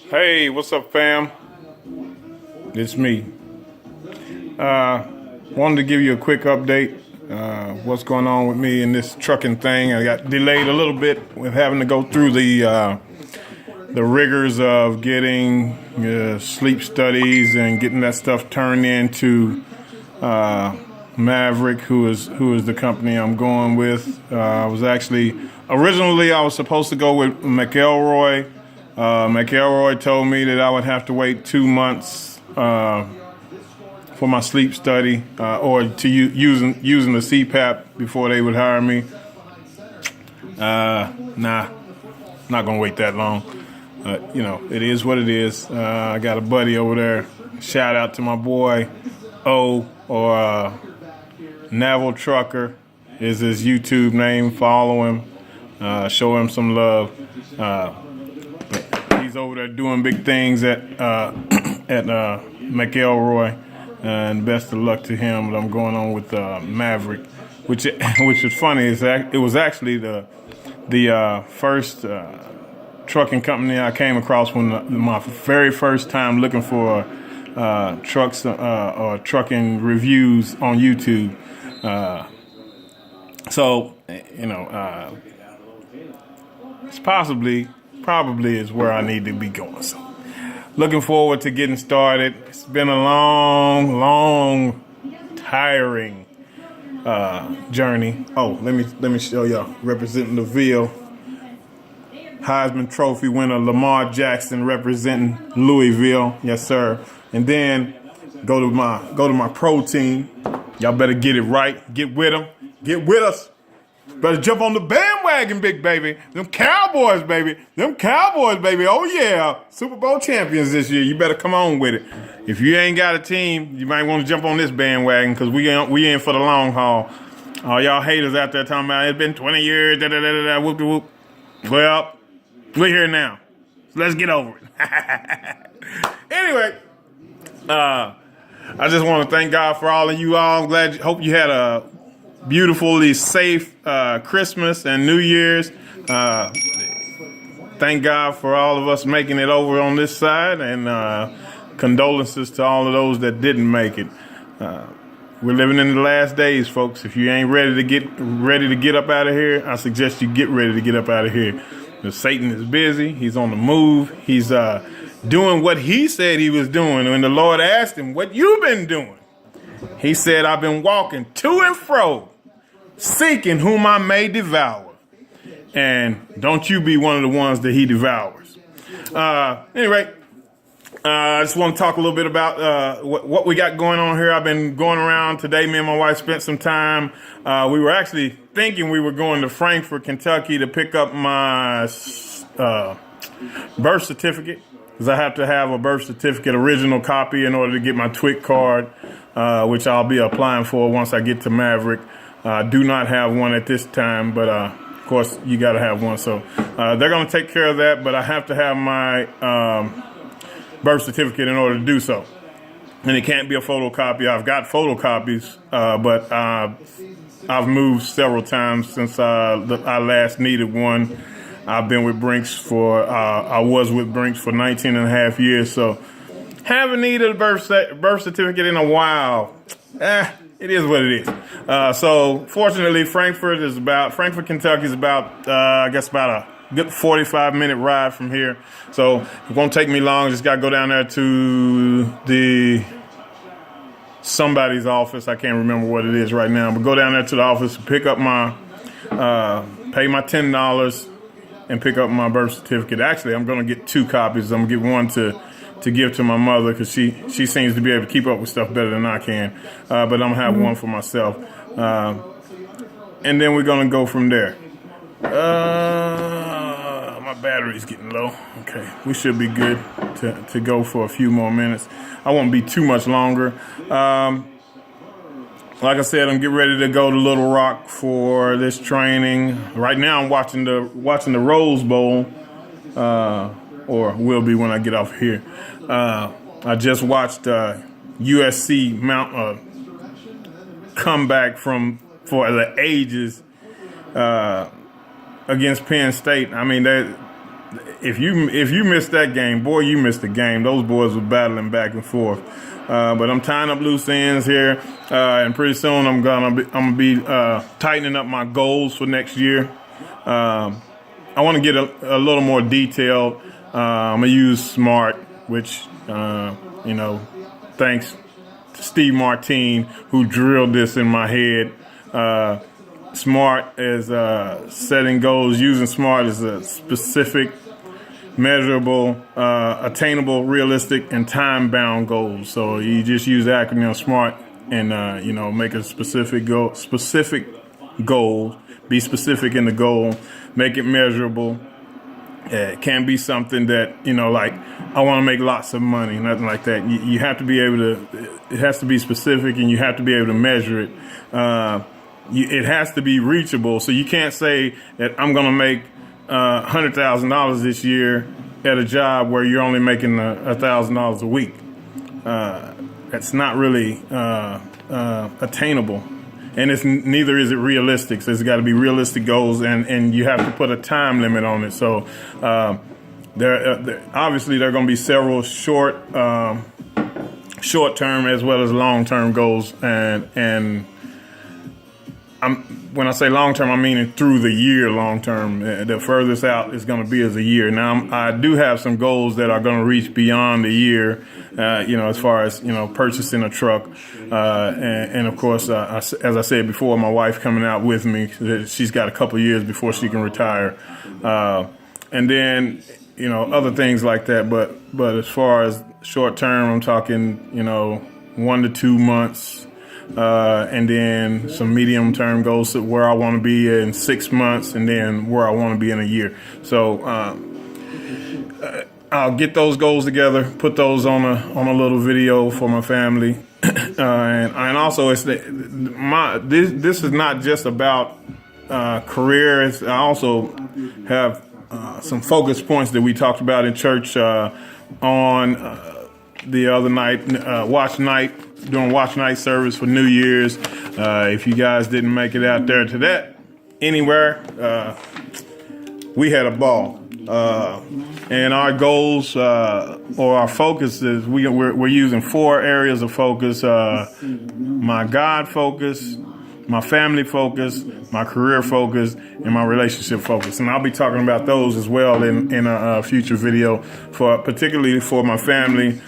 Hey, what's up, fam? It's me. Wanted to give you a quick update. What's going on with me in this trucking thing? I got delayed a little bit with having to go through the rigors of getting sleep studies and getting that stuff turned into Maverick, who is the company I'm going with. I was actually originally I was supposed to go with McElroy. McElroy told me that I would have to wait 2 months for my sleep study or to using the CPAP before they would hire me. Nah, not gonna wait that long. It is what it is. I got a buddy over there. Shout out to my boy O, or Naval Trucker is his YouTube name. Follow him. Show him some love. He's over there doing big things at McElroy, and best of luck to him. But I'm going on with Maverick, which is funny. It was actually the first trucking company I came across when my very first time looking for trucks or trucking reviews on YouTube. It's probably is where I need to be going. So, looking forward to getting started. It's been a long, tiring journey. Oh, let me show y'all. Representing the Ville, Heisman Trophy winner Lamar Jackson representing Louisville. Yes, sir. And then go to my pro team. Y'all better get it right. Get with them. Get with us. Better jump on the bandwagon, big baby. Them Cowboys, baby. Oh, yeah. Super Bowl champions this year. You better come on with it. If you ain't got a team, you might want to jump on this bandwagon because we in for the long haul. All y'all haters out there talking about it's been 20 years, whoop de whoop. Well, we're here now. So let's get over it. Anyway, I just want to thank God for all of you all. Hope you had a beautifully safe Christmas and New Year's. Thank God for all of us making it over on this side, and condolences to all of those that didn't make it. We're living in the last days, folks. If you ain't ready to get up out of here, I suggest you get ready to get up out of here. Because Satan is busy. He's on the move. He's doing what he said he was doing. When the Lord asked him, "What you been doing?" He said, "I've been walking to and fro, seeking whom I may devour." And don't you be one of the ones that he devours. Anyway, I just want to talk a little bit about what we got going on here. I've been going around today. Me and my wife spent some time. We were actually thinking we were going to Frankfort, Kentucky to pick up my birth certificate, because I have to have a birth certificate original copy in order to get my TWIC card, which I'll be applying for once I get to Maverick. Do not have one at this time, but of course you got to have one. So they're going to take care of that, but I have to have my birth certificate in order to do so. And it can't be a photocopy. I've got photocopies, but I've moved several times since I last needed one. I've been with Brinks I was with Brinks for 19 and a half years, so haven't needed a birth certificate in a while. It is what it is. So fortunately, Frankfort, Kentucky is about a good 45-minute ride from here. So it won't take me long. Just got to go down there to somebody's office. I can't remember what it is right now, but go down there to the office, pick up pay my $10 and pick up my birth certificate. Actually, I'm going to get 2 copies. I'm going to get one to give to my mother because she seems to be able to keep up with stuff better than I can. But I'm going to have one for myself. And then we're going to go from there. My battery's getting low. Okay, we should be good to go for a few more minutes. I won't be too much longer. Like I said, I'm getting ready to go to Little Rock for this training. Right now, I'm watching the Rose Bowl, or will be when I get off here. I just watched USC mount comeback for the ages against Penn State. I mean, if you missed that game, boy, you missed the game. Those boys were battling back and forth. But I'm tying up loose ends here, and pretty soon I'm gonna be tightening up my goals for next year. I want to get a little more detailed. I'm gonna use SMART, which thanks to Steve Martine, who drilled this in my head. SMART is setting goals. Using SMART is a specific, measurable, attainable, realistic, and time-bound goals. So you just use the acronym SMART and make a specific goal. Be specific in the goal. Make it measurable. It can't be something that like I want to make lots of money, nothing like that. You have to be able to. It has to be specific, and you have to be able to measure it. It has to be reachable. So you can't say that I'm going to make $100,000 this year at a job where you're only making $1,000 a week. That's not really attainable, and neither is it realistic. So it's got to be realistic goals, and you have to put a time limit on it. So obviously there are going to be several short-term as well as long-term goals, and when I say long-term, I mean through the year long-term. The furthest out is going to be as a year. Now, I do have some goals that are going to reach beyond the year, as far as, purchasing a truck. And of course, as I said before, my wife coming out with me. She's got a couple of years before she can retire. And then, other things like that. But as far as short-term, I'm talking, 1 to 2 months. And then some medium-term goals where I want to be in 6 months, and then where I want to be in a year. So I'll get those goals together, put those on a little video for my family, and also this is not just about career. I also have some focus points that we talked about in church on the other night, doing watch night service for New Year's. If you guys didn't make it out there to that anywhere, we had a ball. And our goals or our focus is we're using 4 areas of focus: my God focus, my family focus, my career focus, and my relationship focus. And I'll be talking about those as well in a future video, particularly for my family,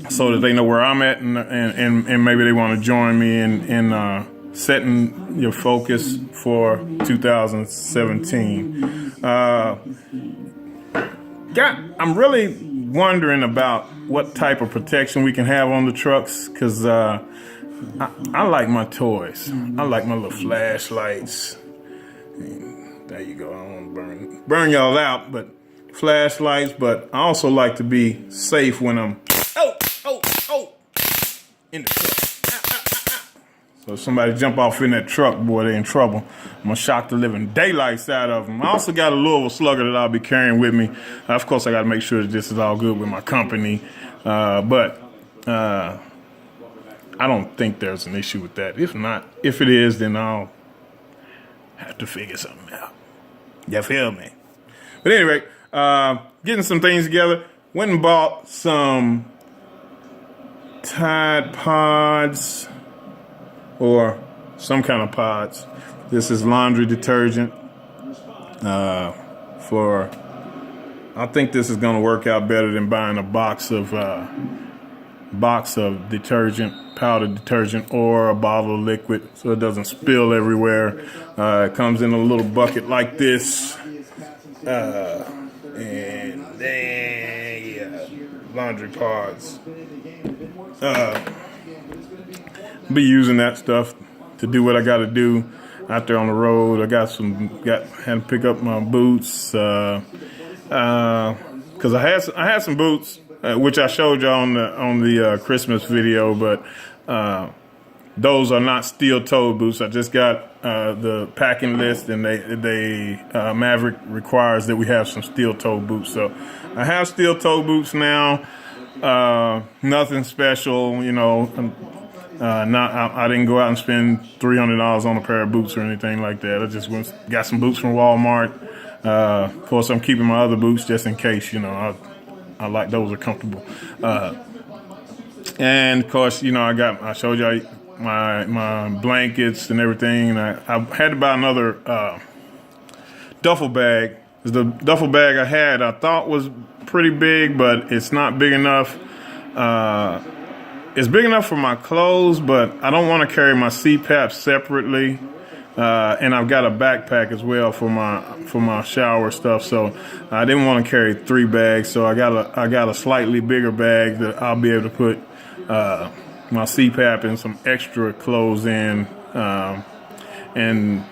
so that they know where I'm at, and maybe they want to join me in setting your focus for 2017. I'm really wondering about what type of protection we can have on the trucks, because I like my toys. I like my little flashlights. There you go. I don't want to burn y'all out, but flashlights. But I also like to be safe when I'm in the truck. So if somebody jump off in that truck, boy, they're in trouble. I'm gonna shock the living daylights out of them. I also got a Louisville Slugger that I'll be carrying with me. Of course, I got to make sure that this is all good with my company. But I don't think there's an issue with that. If it is, then I'll have to figure something out. You feel me? But anyway, getting some things together. Went and bought some Tide Pods, or some kind of pods. This is laundry detergent. I think this is going to work out better than buying a box of detergent, powdered detergent, or a bottle of liquid, so it doesn't spill everywhere. It comes in a little bucket like this, and then laundry pods. Be using that stuff to do what I got to do out there on the road. I had to pick up my boots because I had some boots which I showed you on the Christmas video, but those are not steel-toed boots. I just got the packing list, and they Maverick requires that we have some steel-toed boots. So I have steel-toed boots now. Nothing special, I didn't go out and spend $300 on a pair of boots or anything like that. I just got some boots from Walmart. Of course, I'm keeping my other boots just in case. I like those are comfortable. And of course, I showed you my blankets and everything. And I had to buy another duffel bag. The duffel bag I had, I thought was pretty big, but it's not big enough. It's big enough for my clothes, but I don't want to carry my CPAP separately. And I've got a backpack as well for my shower stuff, so I didn't want to carry 3 bags. So I got a slightly bigger bag that I'll be able to put my CPAP and some extra clothes in, and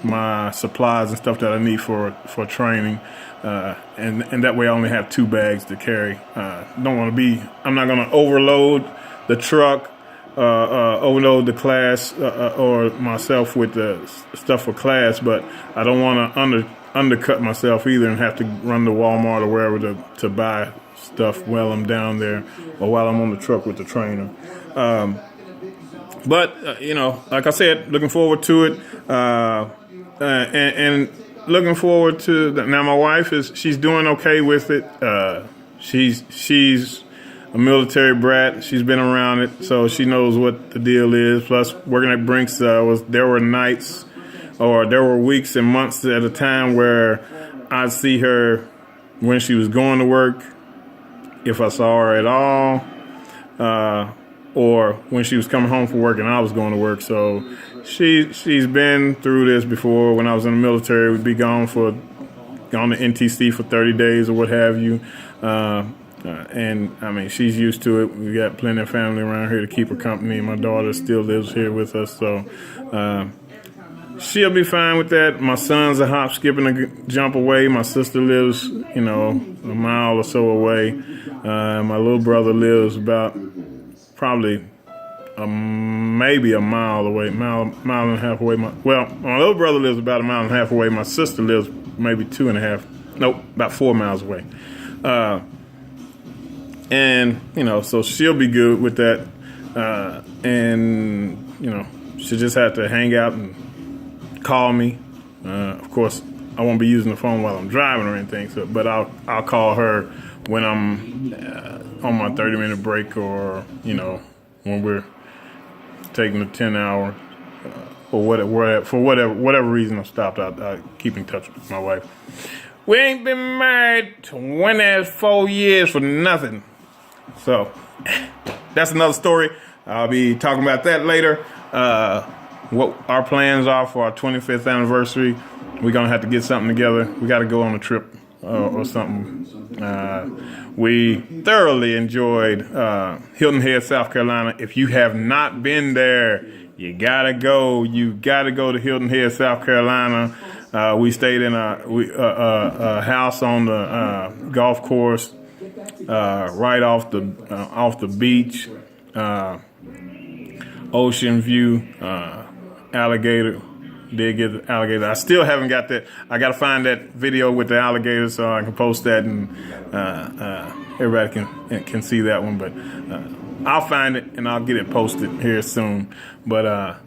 my supplies and stuff that I need for training, and that way I only have 2 bags to carry. I'm not going to overload the truck, overload the class, or myself with the stuff for class, but I don't want to undercut myself either and have to run to Walmart or wherever to buy stuff while I'm down there or while I'm on the truck with the trainer. But like I said, looking forward to it. And looking forward to now. My wife she's doing okay with it. She's a military brat. She's been around it, so she knows what the deal is. Plus, working at Brinks, there were nights, or there were weeks and months at a time where I'd see her when she was going to work, if I saw her at all, or when she was coming home from work and I was going to work. So she's been through this before. When I was in the military, we'd be gone to NTC for 30 days or what have you. And I mean, she's used to it. We got plenty of family around here to keep her company. My daughter still lives here with us, so she'll be fine with that. My son's a hop, skip, and a jump away. My sister lives, a mile or so away. My little brother lives about probably maybe a mile away, mile and a half away. My little brother lives about a mile and a half away. My sister lives maybe 2.5, about 4 miles away. And, so she'll be good with that. And, she'll just have to hang out and call me. Of course, I won't be using the phone while I'm driving or anything, but I'll call her when I'm on my 30-minute break, or, when we're taking a 10-hour, or for whatever reason I've stopped. I keep in touch with my wife. We ain't been married 24 years for nothing. So that's another story. I'll be talking about that later. What our plans are for our 25th anniversary. We're going to have to get something together. We got to go on a trip or something. We thoroughly enjoyed Hilton Head, South Carolina. If you have not been there, you got to go. You got to go to Hilton Head, South Carolina. We stayed in a house on the golf course, right off the beach, ocean view, alligator. Did get the alligator. I still haven't got that. I got to find that video with the alligator so I can post that, and everybody can see that one. But I'll find it and I'll get it posted here soon. But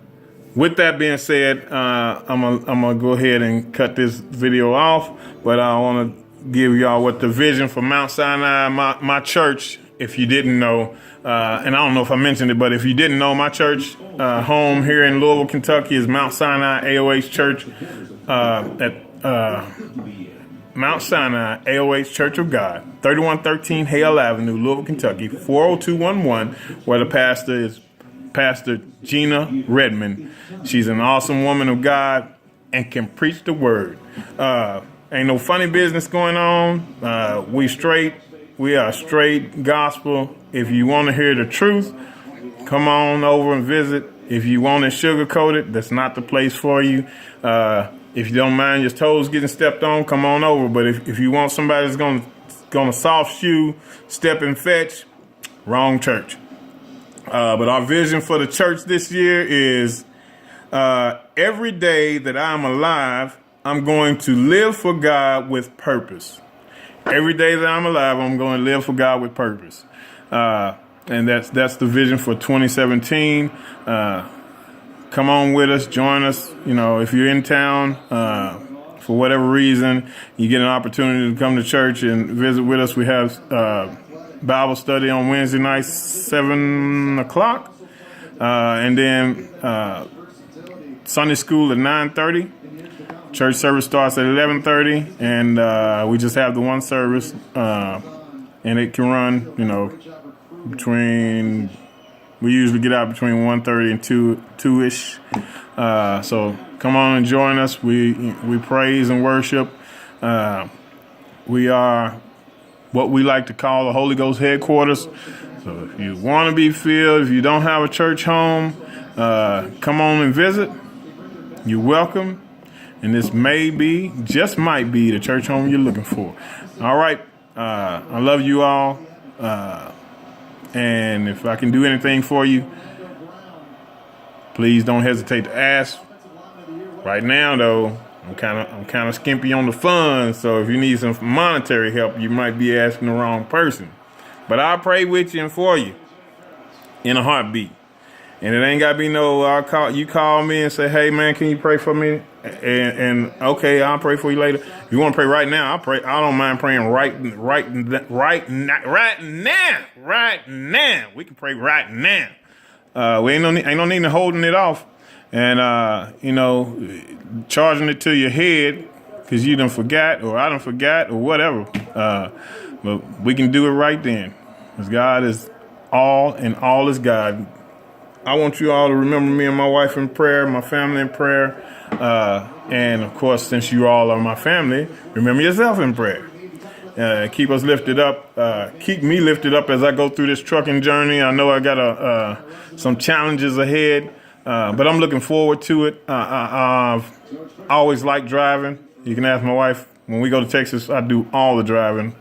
with that being said, I'm gonna go ahead and cut this video off. But I want to give y'all what the vision for Mount Sinai, my church. If you didn't know, and I don't know if I mentioned it, but if you didn't know, my church home here in Louisville, Kentucky is Mount Sinai AOH Church at Mount Sinai AOH Church of God, 3113 Hale Avenue, Louisville, Kentucky, 40211, where the pastor is Pastor Gina Redmond. She's an awesome woman of God and can preach the word. Ain't no funny business going on. We are straight gospel. If you want to hear the truth, come on over and visit. If you want it sugar-coated, that's not the place for you. If you don't mind your toes getting stepped on, come on over. But if you want somebody that's gonna soft shoe, step and fetch, wrong church. But our vision for the church this year is every day that I'm alive, I'm going to live for God with purpose. Every day that I'm alive, I'm going to live for God with purpose. And that's the vision for 2017. Come on with us, join us. If you're in town, for whatever reason, you get an opportunity to come to church and visit with us, we have Bible study on Wednesday nights, 7 o'clock. And then Sunday school at 9:30. Church service starts at 11:30, and we just have the one service, and it can run, between. We usually get out between 1:30 and 2-ish. So come on and join us. We praise and worship. We are what we like to call the Holy Ghost headquarters. So if you want to be filled, if you don't have a church home, come on and visit. You're welcome. And this just might be the church home you're looking for. All right. I love you all. And if I can do anything for you, please don't hesitate to ask. Right now, though, I'm kind of skimpy on the funds. So if you need some monetary help, you might be asking the wrong person. But I'll pray with you and for you in a heartbeat. And it ain't got to be you call me and say, hey, man, can you pray for me? And okay, I'll pray for you later. If you want to pray right now, I'll pray. I don't mind praying right now. We can pray right now. We ain't no need to holding it off and, charging it to your head because you done forgot or I done forgot or whatever. But we can do it right then because God is all and all is God. I want you all to remember me and my wife in prayer, my family in prayer. And, of course, since you all are my family, remember yourself in prayer. Keep us lifted up. Keep me lifted up as I go through this trucking journey. I know I got some challenges ahead, but I'm looking forward to it. I've always liked driving. You can ask my wife. When we go to Texas, I do all the driving.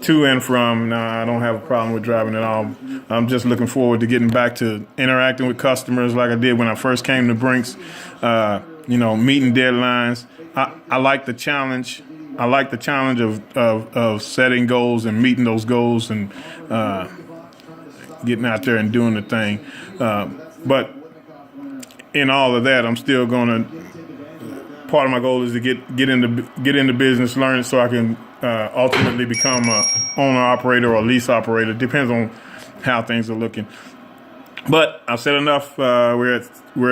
To and from. Now, I don't have a problem with driving at all. I'm just looking forward to getting back to interacting with customers like I did when I first came to Brinks, meeting deadlines. I like the challenge. I like the challenge of setting goals and meeting those goals and getting out there and doing the thing. But in all of that, I'm still going to. Part of my goal is to get into business, learn it so I can ultimately become a owner operator or lease operator. Depends on how things are looking. But I've said enough. We're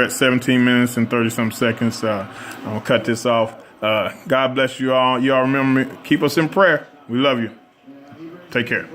at 17 minutes and 30-some seconds. I'm gonna cut this off. God bless you all. Y'all remember me. Keep us in prayer. We love you. Take care.